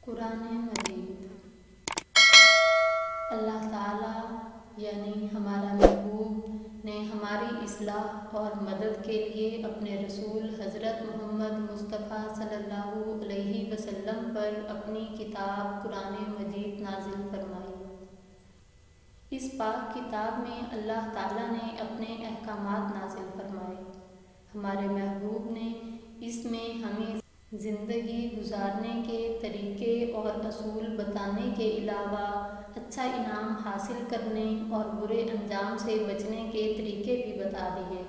قرآن مجید اللہ تعالیٰ یعنی ہمارا محبوب نے ہماری اصلاح اور مدد کے لیے اپنے رسول حضرت محمد مصطفیٰ صلی اللہ علیہ وسلم پر اپنی کتاب قرآن مجید نازل فرمائی۔ اس پاک کتاب میں اللہ تعالیٰ نے اپنے احکامات نازل فرمائے۔ ہمارے محبوب نے اس میں ہمیں زندگی گزارنے کے طریقے اور اصول بتانے کے علاوہ اچھا انعام حاصل کرنے اور برے انجام سے بچنے کے طریقے بھی بتا دیے۔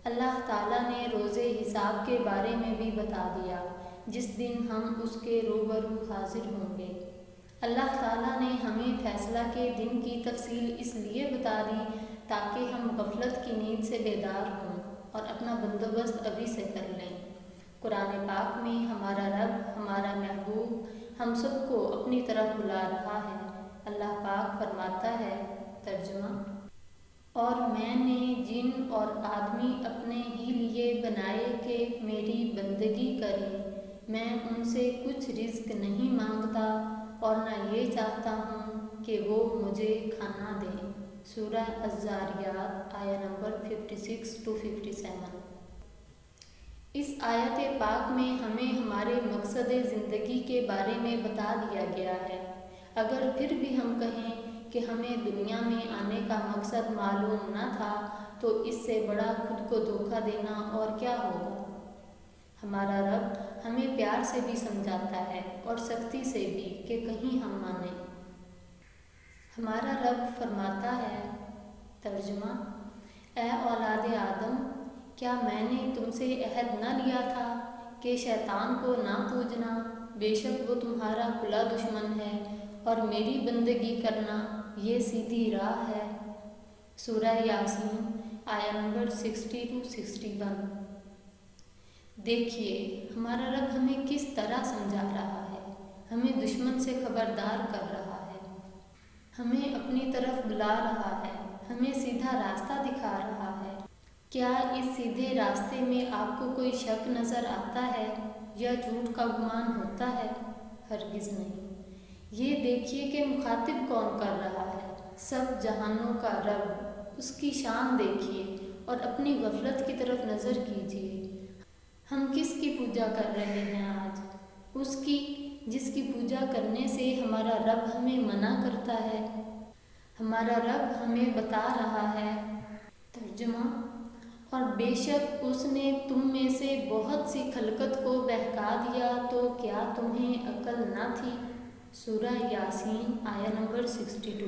اللہ تعالیٰ نے روز حساب کے بارے میں بھی بتا دیا، جس دن ہم اس کے روبرو حاضر ہوں گے۔ اللہ تعالیٰ نے ہمیں فیصلہ کے دن کی تفصیل اس لیے بتا دی تاکہ ہم غفلت کی نیند سے بیدار ہوں اور اپنا بندوبست ابھی سے کر لیں۔ قرآن پاک میں ہمارا رب، ہمارا محبوب ہم سب کو اپنی طرف بلا رہا ہے۔ اللہ پاک فرماتا ہے، ترجمہ: اور میں نے جن اور آدمی اپنے ہی لیے بنائے کہ میری بندگی کریں، میں ان سے کچھ رزق نہیں مانگتا اور نہ یہ چاہتا ہوں کہ وہ مجھے کھانا دیں۔ سورہ الذاریات آیہ نمبر 56-57۔ اس آیت پاک میں ہمیں ہمارے مقصد زندگی کے بارے میں بتا دیا گیا ہے۔ اگر پھر بھی ہم کہیں کہ ہمیں دنیا میں آنے کا مقصد معلوم نہ تھا تو اس سے بڑا خود کو دھوکہ دینا اور کیا ہوگا۔ ہمارا رب ہمیں پیار سے بھی سمجھاتا ہے اور سختی سے بھی کہ کہیں ہم مانیں۔ ہمارا رب فرماتا ہے، ترجمہ: اے اولاد آدم، کیا میں نے تم سے عہد نہ لیا تھا کہ شیطان کو نہ پوجنا؟ بے شک وہ تمہارا کھلا دشمن ہے اور میری بندگی کرنا یہ سیدھی راہ ہے۔ سورہ یاسین آیہ نمبر 60-61۔ دیکھیے ہمارا رب ہمیں کس طرح سمجھا رہا ہے، ہمیں دشمن سے خبردار کر رہا ہے، ہمیں اپنی طرف بلا رہا ہے، ہمیں سیدھا راستہ دکھا رہا ہے۔ کیا اس سیدھے راستے میں آپ کو کوئی شک نظر آتا ہے یا جھوٹ کا گمان ہوتا ہے؟ ہرگز نہیں۔ یہ دیکھیے کہ مخاطب کون کر رہا ہے، سب جہانوں کا رب، اس کی شان دیکھیے اور اپنی غفلت کی طرف نظر کیجیے۔ ہم کس کی پوجا کر رہے ہیں آج؟ اس کی جس کی پوجا کرنے سے ہمارا رب ہمیں منع کرتا ہے۔ ہمارا رب ہمیں بتا رہا ہے، ترجمہ: اور بے شک اس نے تم میں سے بہت سی خلقت کو بہکا دیا تو کیا تمہیں عقل نہ تھی؟ سورہ یاسین آیہ نمبر 62۔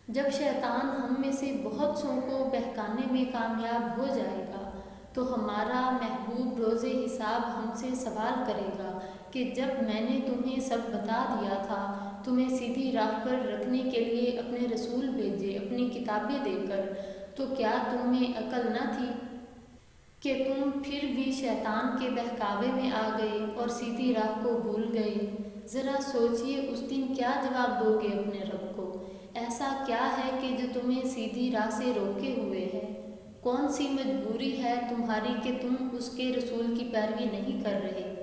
جب شیطان ہم میں سے بہت سوں کو بہکانے میں کامیاب ہو جائے گا تو ہمارا محبوب روز حساب ہم سے سوال کرے گا کہ جب میں نے تمہیں سب بتا دیا تھا، تمہیں سیدھی راہ پر رکھنے کے لیے اپنے رسول بھیجے اپنی کتابیں دے کر، تو کیا تم میں عقل نہ تھی کہ تم پھر بھی شیطان کے بہکاوے میں آ گئے اور سیدھی راہ کو بھول گئے؟ ذرا سوچئے اس دن کیا جواب دو گے اپنے رب کو؟ ایسا کیا ہے کہ جو تمہیں سیدھی راہ سے روکے ہوئے ہے؟ کون سی مجبوری ہے تمہاری کہ تم اس کے رسول کی پیروی نہیں کر رہے؟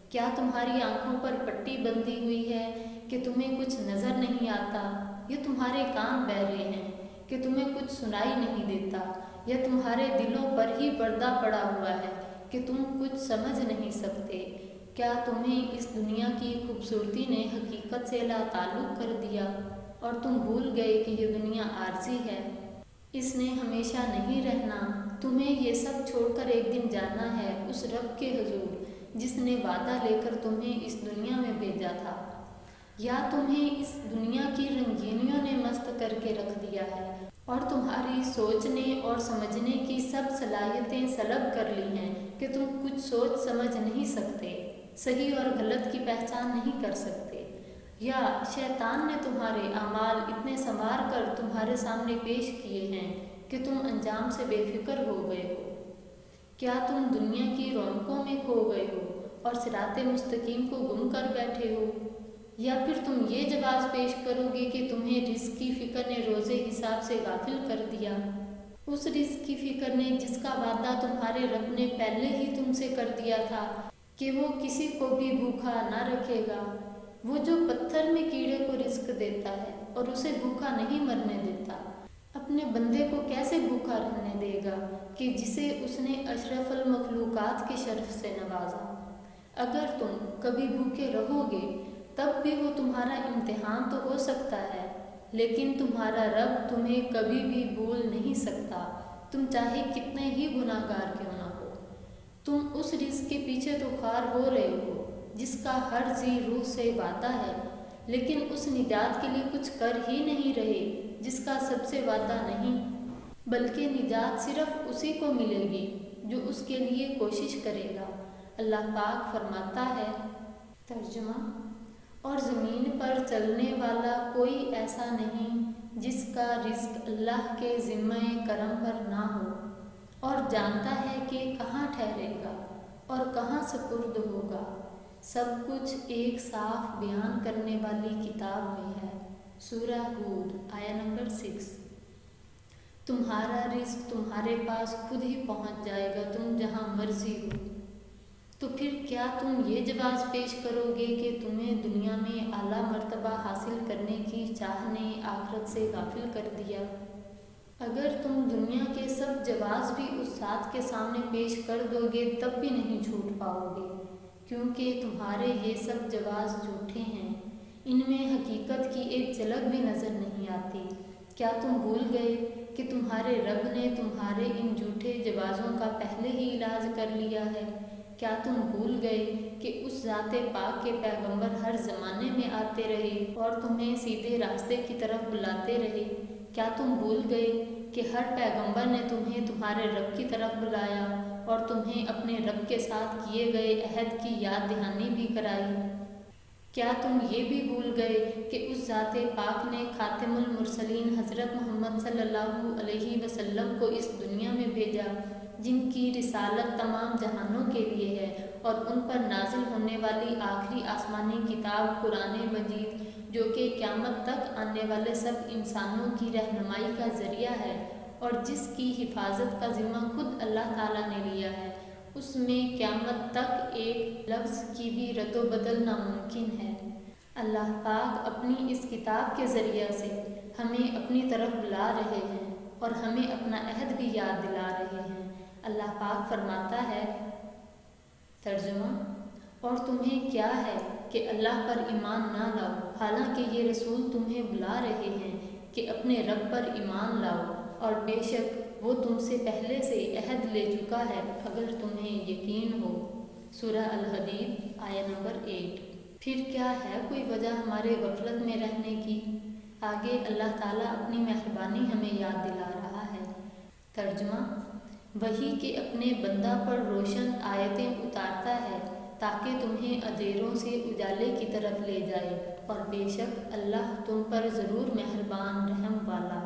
کیا تمہاری آنکھوں پر پٹی بندھی ہوئی ہے کہ تمہیں کچھ نظر نہیں آتا، یا تمہارے کان بہرے ہیں کہ تمہیں کچھ سنائی نہیں دیتا، یا تمہارے دلوں پر ہی پردہ پڑا ہوا ہے کہ تم کچھ سمجھ نہیں سکتے؟ کیا تمہیں اس دنیا کی خوبصورتی نے حقیقت سے لا تعلق کر دیا اور تم بھول گئے کہ یہ دنیا عارضی ہے، اس نے ہمیشہ نہیں رہنا؟ تمہیں یہ سب چھوڑ کر ایک دن جانا ہے اس رب کے حضور جس نے وعدہ لے کر تمہیں اس دنیا میں بھیجا تھا۔ یا تمہیں اس دنیا کی رنگینیوں نے مست کر کے رکھ دیا ہے اور تمہاری سوچنے اور سمجھنے کی سب صلاحیتیں سلب کر لی ہیں کہ تم کچھ سوچ سمجھ نہیں سکتے، صحیح اور غلط کی پہچان نہیں کر سکتے؟ یا شیطان نے تمہارے اعمال اتنے سنوار کر تمہارے سامنے پیش کیے ہیں کہ تم انجام سے بے فکر ہو گئے ہو؟ کیا تم دنیا کی رونقوں میں کھو گئے ہو اور صراط مستقیم کو گم کر بیٹھے ہو؟ یا پھر تم یہ جواز پیش کرو گے کہ تمہیں رزق کی فکر نے روز حساب سے غافل کر دیا، اس رزق کی فکر نے جس کا وعدہ تمہارے رب نے پہلے ہی تم سے کر دیا تھا کہ وہ کسی کو بھی بھوکا نہ رکھے گا؟ وہ جو پتھر میں کیڑے کو رزق دیتا ہے اور اسے بھوکا نہیں مرنے دیتا، اپنے بندے کو کیسے بھوکا رہنے دے گا کہ جسے اس نے اشرف المخلوقات کے شرف سے نوازا۔ اگر تم کبھی بھوکے رہو گے تب بھی وہ تمہارا امتحان تو ہو سکتا ہے، لیکن تمہارا رب تمہیں کبھی بھی بھول نہیں سکتا، تم چاہے کتنے ہی گناہ گار کیوں نہ ہو۔ تم اس رزق کے پیچھے تو خوار ہو رہے ہو جس کا ہر ذی روح سے وعدہ ہے، لیکن اس نجات کے لیے کچھ کر ہی نہیں رہے جس کا سب سے وعدہ نہیں، بلکہ نجات صرف اسی کو ملے گی جو اس کے لیے کوشش کرے گا۔ اللہ پاک فرماتا ہے، ترجمہ: اور زمین پر چلنے والا کوئی ایسا نہیں جس کا رزق اللہ کے ذمہ کرم پر نہ ہو، اور جانتا ہے کہ کہاں ٹھہرے گا اور کہاں سپرد ہوگا۔ سب کچھ ایک صاف بیان کرنے والی کتاب میں ہے۔ سورہ ہود آیہ نمبر 6۔ تمہارا رزق تمہارے پاس خود ہی پہنچ جائے گا، تم جہاں مرضی ہو۔ تو پھر کیا تم یہ جواز پیش کرو گے کہ تمہیں دنیا میں اعلیٰ مرتبہ حاصل کرنے کی چاہ نے آخرت سے غافل کر دیا؟ اگر تم دنیا کے سب جواز بھی اس ذات کے سامنے پیش کر دو گے تب بھی نہیں چھوٹ پاؤ گے، کیونکہ تمہارے یہ سب جواز جھوٹے ہیں، ان میں حقیقت کی ایک جھلک بھی نظر نہیں آتی۔ کیا تم بھول گئے کہ تمہارے رب نے تمہارے ان جھوٹے جوازوں کا پہلے ہی علاج کر لیا ہے؟ کیا تم بھول گئے کہ اس ذات پاک کے پیغمبر ہر زمانے میں آتے رہے اور تمہیں سیدھے راستے کی طرف بلاتے رہے؟ کیا تم بھول گئے کہ ہر پیغمبر نے تمہیں تمہارے رب کی طرف بلایا اور تمہیں اپنے رب کے ساتھ کیے گئے عہد کی یاد دہانی بھی کرائی؟ کیا تم یہ بھی بھول گئے کہ اس ذات پاک نے خاتم المرسلین حضرت محمد صلی اللہ علیہ وسلم کو اس دنیا میں بھیجا، جن کی رسالت تمام جہانوں کے لیے ہے، اور ان پر نازل ہونے والی آخری آسمانی کتاب قرآن مجید، جو کہ قیامت تک آنے والے سب انسانوں کی رہنمائی کا ذریعہ ہے اور جس کی حفاظت کا ذمہ خود اللہ تعالیٰ نے لیا ہے، اس میں قیامت تک ایک لفظ کی بھی رد و بدل ناممکن ہے۔ اللہ پاک اپنی اس کتاب کے ذریعہ سے ہمیں اپنی طرف بلا رہے ہیں اور ہمیں اپنا عہد بھی یاد دلا رہے ہیں۔ اللہ پاک فرماتا ہے، ترجمہ: اور تمہیں کیا ہے کہ اللہ پر ایمان نہ لاؤ، حالانکہ یہ رسول تمہیں بلا رہے ہیں کہ اپنے رب پر ایمان لاؤ، اور بے شک وہ تم سے پہلے سے عہد لے چکا ہے اگر تمہیں یقین ہو۔ سورہ الحدید آیہ نمبر 8۔ پھر کیا ہے کوئی وجہ ہمارے غفلت میں رہنے کی؟ آگے اللہ تعالیٰ اپنی مہربانی ہمیں یاد دلا رہا ہے۔ ترجمہ: وہی کہ اپنے بندہ پر روشن آیتیں اتارتا ہے تاکہ تمہیں اندھیروں سے اجالے کی طرف لے جائے، اور بے شک اللہ تم پر ضرور مہربان رحم والا۔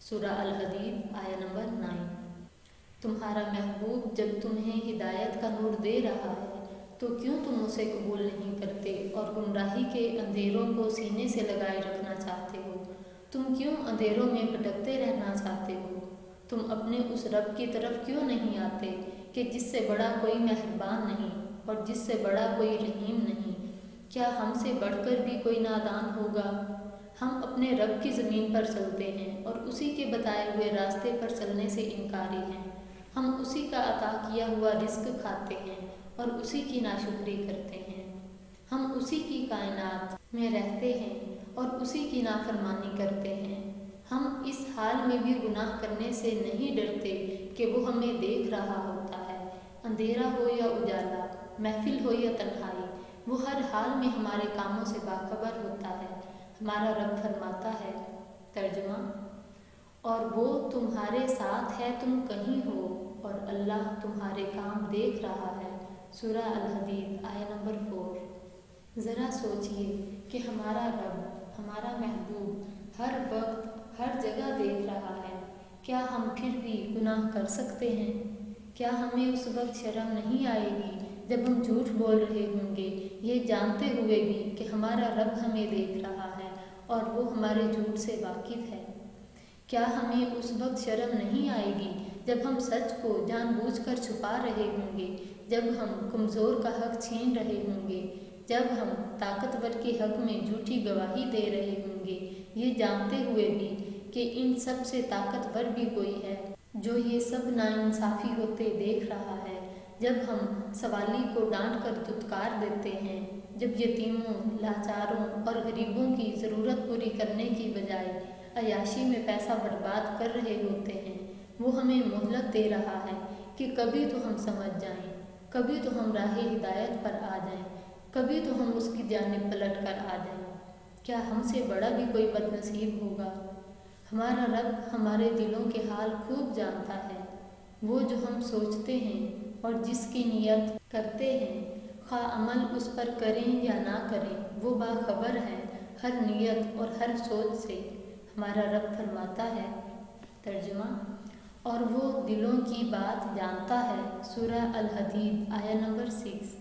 سورہ الحدید آیہ نمبر 9۔ تمہارا محبوب جب تمہیں ہدایت کا نور دے رہا ہے تو کیوں تم اسے قبول نہیں کرتے اور گمراہی کے اندھیروں کو سینے سے لگائے رکھنا چاہتے ہو؟ تم کیوں اندھیروں میں بھٹکتے رہنا چاہتے ہو؟ تم اپنے اس رب کی طرف کیوں نہیں آتے کہ جس سے بڑا کوئی مہربان نہیں اور جس سے بڑا کوئی رحیم نہیں؟ کیا ہم سے بڑھ کر بھی کوئی نادان ہوگا؟ ہم اپنے رب کی زمین پر چلتے ہیں اور اسی کے بتائے ہوئے راستے پر چلنے سے انکاری ہیں۔ ہم اسی کا عطا کیا ہوا رزق کھاتے ہیں اور اسی کی ناشکری کرتے ہیں۔ ہم اسی کی کائنات میں رہتے ہیں اور اسی کی نافرمانی کرتے ہیں۔ ہم اس حال میں بھی گناہ کرنے سے نہیں ڈرتے کہ وہ ہمیں دیکھ رہا ہوتا ہے۔ اندھیرا ہو یا اجالا، محفل ہو یا تنہائی، وہ ہر حال میں ہمارے کاموں سے باخبر ہوتا ہے۔ ہمارا رب فرماتا ہے، ترجمہ: اور وہ تمہارے ساتھ ہے تم کہیں ہو اور اللہ تمہارے کام دیکھ رہا ہے۔ سورہ الحدید آیہ نمبر 4۔ ذرا سوچئے کہ ہمارا رب، ہمارا محبوب ہر وقت ہر جگہ دیکھ رہا ہے، کیا ہم پھر بھی گناہ کر سکتے ہیں؟ کیا ہمیں اس وقت شرم نہیں آئے گی جب ہم جھوٹ بول رہے ہوں گے، یہ جانتے ہوئے بھی کہ ہمارا رب ہمیں دیکھ رہا ہے اور وہ ہمارے جھوٹ سے واقف ہے؟ کیا ہمیں اس وقت شرم نہیں آئے گی جب ہم سچ کو جان بوجھ کر چھپا رہے ہوں گے، جب ہم کمزور کا حق چھین رہے ہوں گے، جب ہم طاقتور کے حق میں جھوٹی گواہی دے رہے ہوں گے، یہ جانتے ہوئے بھی کہ ان سب سے طاقتور بھی کوئی ہے جو یہ سب ناانصافی ہوتے دیکھ رہا ہے، جب ہم سوالی کو ڈانٹ کر دھتکار دیتے ہیں، جب یتیموں، لاچاروں اور غریبوں کی ضرورت پوری کرنے کی بجائے عیاشی میں پیسہ برباد کر رہے ہوتے ہیں، وہ ہمیں مہلت دے رہا ہے کہ کبھی تو ہم سمجھ جائیں، کبھی تو ہم راہ ہدایت پر آ جائیں، کبھی تو ہم اس کی جانب پلٹ کر آ جائیں۔ کیا ہم سے بڑا بھی کوئی بد نصیب ہوگا؟ ہمارا رب ہمارے دلوں کے حال خوب جانتا ہے۔ وہ جو ہم سوچتے ہیں اور جس کی نیت کرتے ہیں، خواہ عمل اس پر کریں یا نہ کریں، وہ باخبر ہے ہر نیت اور ہر سوچ سے۔ ہمارا رب فرماتا ہے، ترجمہ، اور وہ دلوں کی بات جانتا ہے۔ سورہ الحدید آیہ نمبر 6۔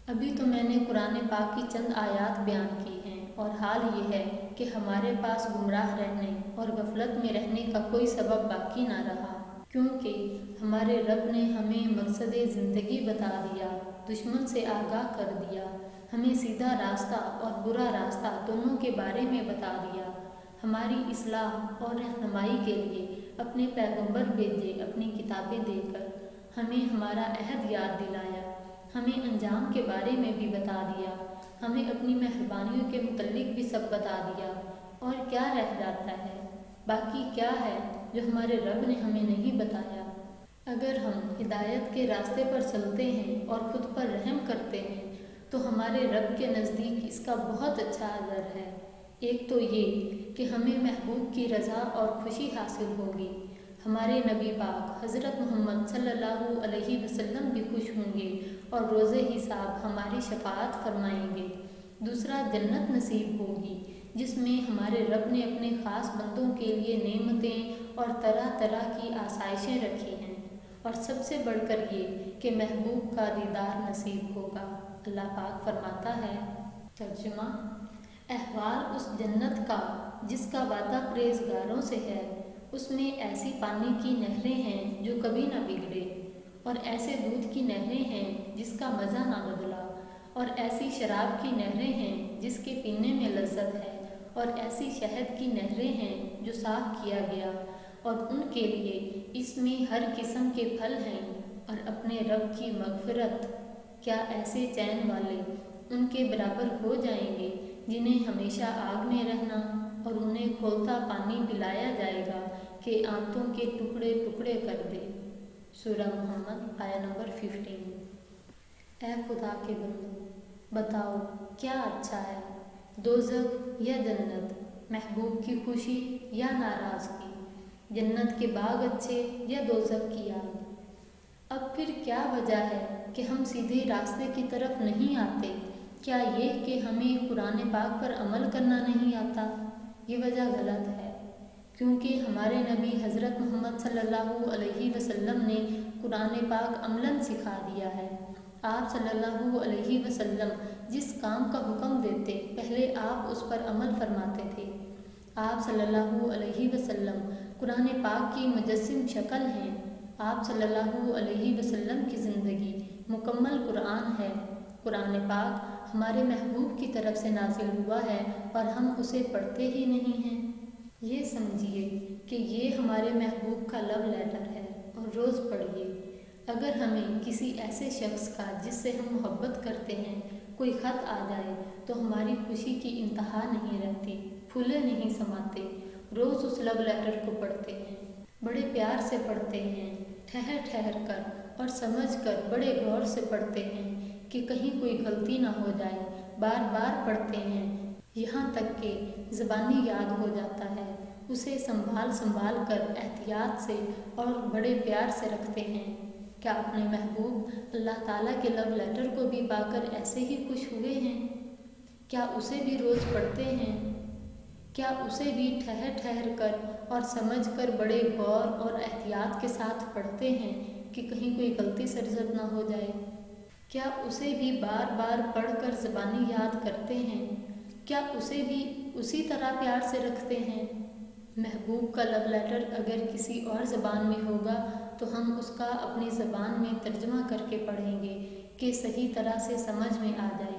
ابھی تو میں نے قرآن پاک کی چند آیات بیان کی ہیں، اور حال یہ ہے کہ ہمارے پاس گمراہ رہنے اور غفلت میں رہنے کا کوئی سبب باقی نہ رہا، کیونکہ ہمارے رب نے ہمیں مقصد زندگی بتا دیا، دشمن سے آگاہ کر دیا، ہمیں سیدھا راستہ اور برا راستہ دونوں کے بارے میں بتا دیا، ہماری اصلاح اور رہنمائی کے لیے اپنے پیغمبر بھیجے، اپنی کتابیں دے کر ہمیں ہمارا عہد یاد دلایا، ہمیں انجام کے بارے میں بھی بتا دیا، ہمیں اپنی مہربانیوں کے متعلق بھی سب بتا دیا، اور کیا رہ جاتا ہے؟ باقی کیا ہے جو ہمارے رب نے ہمیں نہیں بتایا؟ اگر ہم ہدایت کے راستے پر چلتے ہیں اور خود پر رحم کرتے ہیں تو ہمارے رب کے نزدیک اس کا بہت اچھا اجر ہے۔ ایک تو یہ کہ ہمیں محبوب کی رضا اور خوشی حاصل ہوگی، ہمارے نبی پاک حضرت محمد صلی اللہ علیہ وسلم بھی خوش ہوں گے اور روز حساب ہماری شفاعت فرمائیں گے۔ دوسرا، جنت نصیب ہوگی جس میں ہمارے رب نے اپنے خاص بندوں کے لیے نعمتیں اور طرح طرح کی آسائشیں رکھی ہیں، اور سب سے بڑھ کر یہ کہ محبوب کا دیدار نصیب ہوگا۔ اللہ پاک فرماتا ہے، ترجمہ، احوال اس جنت کا جس کا وعدہ پرہیزگاروں سے ہے، اس میں ایسی پانی کی نہریں ہیں جو کبھی نہ بگڑے، اور ایسے دودھ کی نہریں ہیں جس کا مزہ نہ بدلا، اور ایسی شراب کی نہریں ہیں جس کے پینے میں لذت ہے، اور ایسی شہد کی نہریں ہیں جو صاف کیا گیا، اور ان کے لیے اس میں ہر قسم کے پھل ہیں، اور اپنے رب کی مغفرت۔ کیا ایسے چین والے ان کے برابر ہو جائیں گے جنہیں ہمیشہ آگ میں رہنا اور انہیں کھولتا پانی پلایا جائے گا کہ آنتوں کے ٹکڑے ٹکڑے کر دے؟ سورہ محمد آیہ نمبر 15۔ اے خدا کے بندو، بتاؤ کیا اچھا ہے، دوزخ یا جنت، محبوب کی خوشی یا ناراضگی، جنت کے باغ اچھے یا دوزخ کی آگ؟ اب پھر کیا وجہ ہے کہ ہم سیدھے راستے کی طرف نہیں آتے؟ کیا یہ کہ ہمیں قرآن پاک پر عمل کرنا نہیں آتا؟ یہ وجہ غلط ہے، کیونکہ ہمارے نبی حضرت محمد صلی اللہ علیہ وسلم نے قرآن پاک عملاً سکھا دیا ہے۔ آپ صلی اللہ علیہ وسلم جس کام کا حکم دیتے، پہلے آپ اس پر عمل فرماتے تھے۔ آپ صلی اللہ علیہ وسلم قرآن پاک کی مجسم شکل ہیں۔ آپ صلی اللہ علیہ وسلم کی زندگی مکمل قرآن ہے۔ قرآن پاک ہمارے محبوب کی طرف سے نازل ہوا ہے اور ہم اسے پڑھتے ہی نہیں ہیں۔ یہ سمجھیے کہ یہ ہمارے محبوب کا لو لیٹر ہے، اور روز پڑھیے۔ اگر ہمیں کسی ایسے شخص کا جس سے ہم محبت کرتے ہیں کوئی خط آ جائے تو ہماری خوشی کی انتہا نہیں رہتی، پھولے نہیں سماتے۔ روز اس لو لیٹر کو پڑھتے ہیں، بڑے پیار سے پڑھتے ہیں، ٹھہر ٹھہر کر اور سمجھ کر بڑے غور سے پڑھتے ہیں کہ کہیں کوئی غلطی نہ ہو جائے، بار بار پڑھتے ہیں یہاں تک کہ زبانی یاد ہو جاتا ہے، اسے سنبھال کر احتیاط سے اور بڑے پیار سے رکھتے ہیں۔ کیا اپنے محبوب اللہ تعالیٰ کے لو لیٹر کو بھی پا کر ایسے ہی خوش ہوئے ہیں؟ کیا اسے بھی روز پڑھتے ہیں؟ کیا اسے بھی ٹھہر ٹھہر کر اور سمجھ کر بڑے غور اور احتیاط کے ساتھ پڑھتے ہیں کہ کہیں کوئی غلطی سرزد نہ ہو جائے؟ کیا اسے بھی بار بار پڑھ کر زبانی یاد کرتے ہیں؟ کیا اسے بھی اسی طرح پیار سے رکھتے ہیں؟ محبوب کا لو لیٹر اگر کسی اور زبان میں ہوگا تو ہم اس کا اپنی زبان میں ترجمہ کر کے پڑھیں گے کہ صحیح طرح سے سمجھ میں آ جائے۔